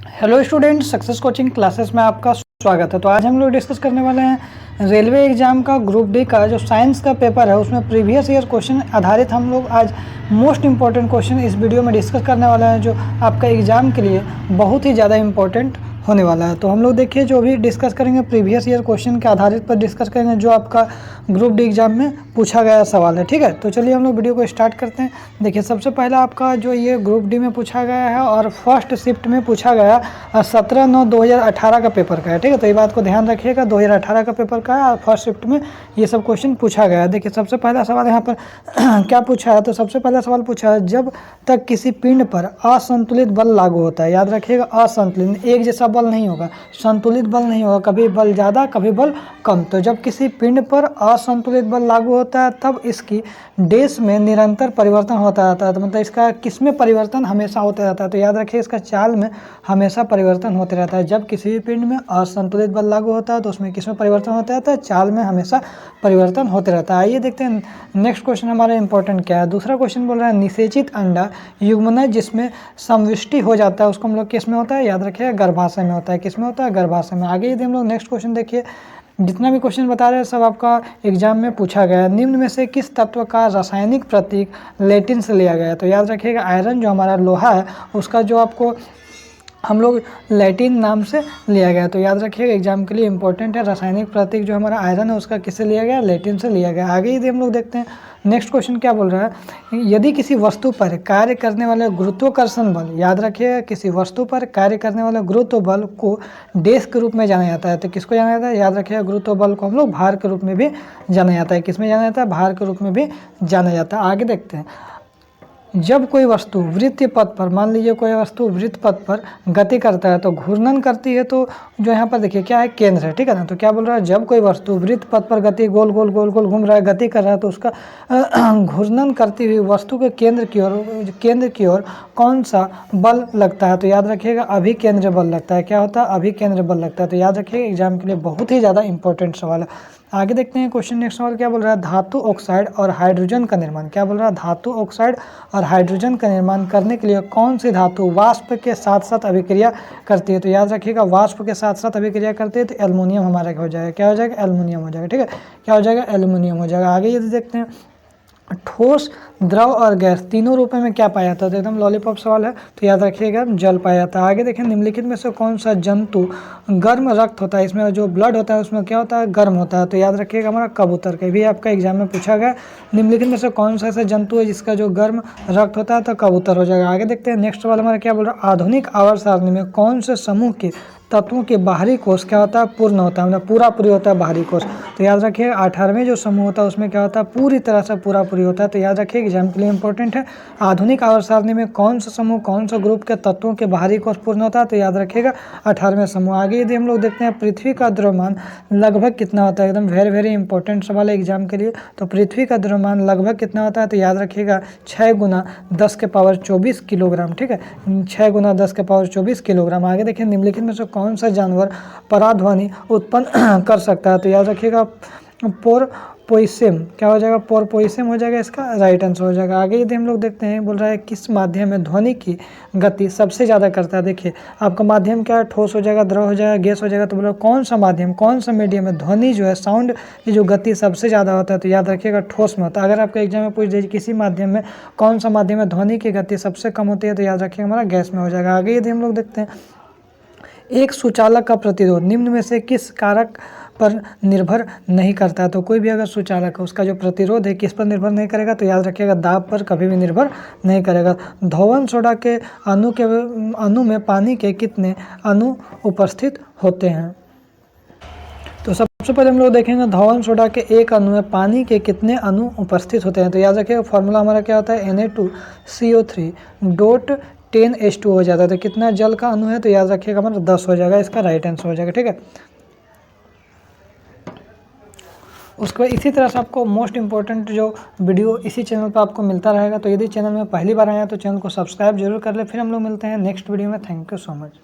Hello student, success coaching classes में आपका स्वागत है। तो आज हम लोग डिस्कस करने वाले हैं रेलवे एग्जाम का ग्रुप डी का जो साइंस का पेपर है उसमें प्रीवियस ईयर क्वेश्चन आधारित हम लोग आज मोस्ट इंपॉर्टेंट क्वेश्चन इस वीडियो में डिस्कस करने वाले हैं जो आपका एग्जाम के लिए बहुत ही ज़्यादा इंपॉर्टेंट होने वाला है। तो हम लोग देखिए जो भी डिस्कस करेंगे प्रीवियस ईयर क्वेश्चन के आधारित पर डिस्कस करेंगे जो आपका ग्रुप डी एग्जाम में पूछा गया सवाल है। ठीक है, तो चलिए हम लोग वीडियो को स्टार्ट करते हैं। देखिए सबसे पहला आपका जो ये ग्रुप डी में पूछा गया है और फर्स्ट शिफ्ट में पूछा गया 17/9/2018 का पेपर का है। ठीक है, तो ये बात को ध्यान रखिएगा, 2018 का पेपर का है और फर्स्ट शिफ्ट में ये सब क्वेश्चन पूछा गया है। देखिए सबसे पहला सवाल यहाँ पर क्या पूछा है, तो सबसे पहला सवाल पूछा है जब तक किसी पिंड पर असंतुलित बल लागू होता है। याद रखिएगा, असंतुलित, एक जैसा बल नहीं होगा, संतुलित बल नहीं होगा, कभी बल ज़्यादा कभी बल कम। तो जब किसी पिंड पर असंतुलित बल लागू होता है तब इसकी डेश में निरंतर परिवर्तन होता रहता है। तो मतलब इसका किस में परिवर्तन हमेशा होता रहता है, तो याद रखिए इसका चाल में हमेशा परिवर्तन होते रहता है। जब किसी भी पिंड में असंतुलित बल लागू होता है तो उसमें किस में परिवर्तन होता रहता है, चाल में हमेशा परिवर्तन होते रहता है। आइए देखते हैं नेक्स्ट क्वेश्चन हमारा इंपॉर्टेंट क्या है। दूसरा क्वेश्चन बोल रहा है निषेचित अंडा युग्मनज जिसमें समविष्टि हो जाता है उसको हम लोग किस में होता है, याद रखिए गर्भाशय में होता है। किस में होता है, गर्भाशय में। आगे यदि हम लोग नेक्स्ट क्वेश्चन देखिए, जितना भी क्वेश्चन बता रहे हैं सब आपका एग्जाम में पूछा गया है। निम्न में से किस तत्व का रासायनिक प्रतीक लैटिन से लिया गया है, तो याद रखिएगा आयरन जो हमारा लोहा है उसका जो आपको हम लोग लैटिन नाम से लिया गया। तो याद रखिएगा एग्जाम के लिए इंपॉर्टेंट है, रासायनिक प्रतीक जो हमारा आयरन है उसका किससे लिया गया, लैटिन से लिया गया। आगे यदि हम लोग देखते हैं नेक्स्ट क्वेश्चन क्या बोल रहा है, यदि किसी वस्तु पर कार्य करने वाले गुरुत्वाकर्षण बल, याद रखिएगा किसी वस्तु पर कार्य करने वाले गुरुत्व बल को डेश के रूप में जाना जाता है। तो किसको जाना जाता है, याद रखिएगा गुरुत्व बल को हम लोग भार के रूप में भी जाना जाता है। किस में जाना जाता है, भार के रूप में भी जाना जाता है। आगे देखते हैं, जब कोई वस्तु वृत्त पथ पर, मान लीजिए कोई वस्तु वृत्त पथ पर गति करता है तो घूर्णन करती है, तो जो यहाँ पर देखिए क्या है, केंद्र है। ठीक है ना, तो क्या बोल रहा है, जब कोई वस्तु वृत्त पथ पर गति गोल गोल गोल गोल घूम रहा है, गति कर रहा है, तो उसका घूर्णन करती हुई वस्तु के केंद्र की ओर कौन सा बल लगता है, तो याद रखिएगा अभिकेंद्र बल लगता है। क्या होता है, अभिकेंद्र बल लगता है। तो याद रखिएगा एग्जाम के लिए बहुत ही ज़्यादा इंपॉर्टेंट सवाल है। आगे देखते हैं क्वेश्चन नेक्स्ट सवाल क्या बोल रहा है, धातु ऑक्साइड और हाइड्रोजन का निर्माण, क्या बोल रहा है, धातु ऑक्साइड और हाइड्रोजन का निर्माण करने के लिए कौन सी धातु वाष्प के साथ साथ अभिक्रिया करती है, तो याद रखिएगा वाष्प के साथ साथ अभिक्रिया करती है तो एल्युमिनियम हमारा हो जाएगा। क्या हो जाएगा, एल्युमिनियम हो जाएगा। ठीक है, क्या हो जाएगा, एल्युमिनियम हो जाएगा। आगे यदि देखते हैं ठोस, द्रव और गैस तीनों रूपों में क्या पाया जाता है, तो एकदम लॉलीपॉप सवाल है, तो याद रखिएगा जल पाया जाता है। आगे देखें निम्नलिखित में से कौन सा जंतु गर्म रक्त होता है, इसमें जो ब्लड होता है उसमें क्या होता है, गर्म होता है। तो याद रखिएगा हमारा कबूतर, के भी आपका एग्जाम में पूछा गया निम्नलिखित में से कौन सा ऐसा जंतु है जिसका जो गर्म रक्त होता है, तो कबूतर हो जाएगा। आगे देखते हैं नेक्स्ट सवाल हमारा क्या बोल रहा है, आधुनिक आवर्त सारणी में कौन से समूह के तत्वों के बाहरी कोष क्या होता है, पूर्ण होता है, मतलब पूरा पूरी होता है बाहरी कोष। तो याद रखिए 18वें जो समूह होता है उसमें क्या होता है, पूरी तरह से पूरा पूरी होता है। तो याद रखिए एग्जाम के लिए इंपॉर्टेंट है, आधुनिक आवर्त सारणी में कौन सा समूह कौन सा ग्रुप के तत्वों के बाहरी कोष पूर्ण होता है, तो याद रखिएगा 18वें समूह। आगे यदि हम लोग देखते हैं पृथ्वी का द्रव्यमान लगभग कितना होता है, एकदम वेरी वेरी इंपॉर्टेंट सवाल है एग्जाम के लिए। तो पृथ्वी का द्रव्यमान लगभग कितना होता है, तो याद रखिएगा 6 × 10⁻24 किलोग्राम। ठीक है, 6 × 10⁻24 किलोग्राम। आगे देखिए निम्नलिखित में से कौन सा जानवर पराध्वनि उत्पन्न कर सकता है, तो याद रखिएगा पोरपोइसेम, क्या हो जाएगा, पोरपोइसेम हो जाएगा, इसका राइट आंसर हो जाएगा। आगे यदि हम लोग देखते हैं बोल रहा है किस माध्यम में ध्वनि की गति सबसे ज़्यादा करता है। देखिए आपका माध्यम क्या है, ठोस हो जाएगा, द्रव हो जाएगा, गैस हो जाएगा। तो बोलो कौन सा माध्यम कौन सा मीडियम में ध्वनि जो है साउंड की जो गति सबसे ज़्यादा होता है, तो याद रखिएगा ठोस में होता है। अगर आपका एग्जाम में पूछ दीजिए किसी माध्यम में कौन सा माध्यम में ध्वनि की गति सबसे कम होती है, तो याद रखिएगा हमारा गैस में हो जाएगा। आगे यदि हम लोग देखते हैं एक सुचालक का प्रतिरोध निम्न में से किस कारक पर निर्भर नहीं करता है, तो कोई भी अगर सुचालक है उसका जो प्रतिरोध है किस पर निर्भर नहीं करेगा, तो याद रखिएगा दाब पर कभी भी निर्भर नहीं करेगा। धोवन सोडा के अणु में पानी के कितने अणु उपस्थित होते हैं, तो सबसे पहले हम लोग देखेंगे धोवन सोडा के एक अणु में पानी के कितने अणु उपस्थित होते हैं। तो याद रखिएगा फॉर्मूला हमारा क्या होता है, Na2CO3 डॉट 10H2 हो जाता है। तो कितना जल का अणु है, तो याद रखिएगा हमारा 10 हो जाएगा, इसका राइट आंसर हो जाएगा। ठीक है, उसके बाद इसी तरह से आपको मोस्ट इंपॉर्टेंट जो वीडियो इसी चैनल पर आपको मिलता रहेगा। तो यदि चैनल में पहली बार आया तो चैनल को सब्सक्राइब जरूर कर ले। फिर हम लोग मिलते हैं नेक्स्ट वीडियो में। Thank you so much.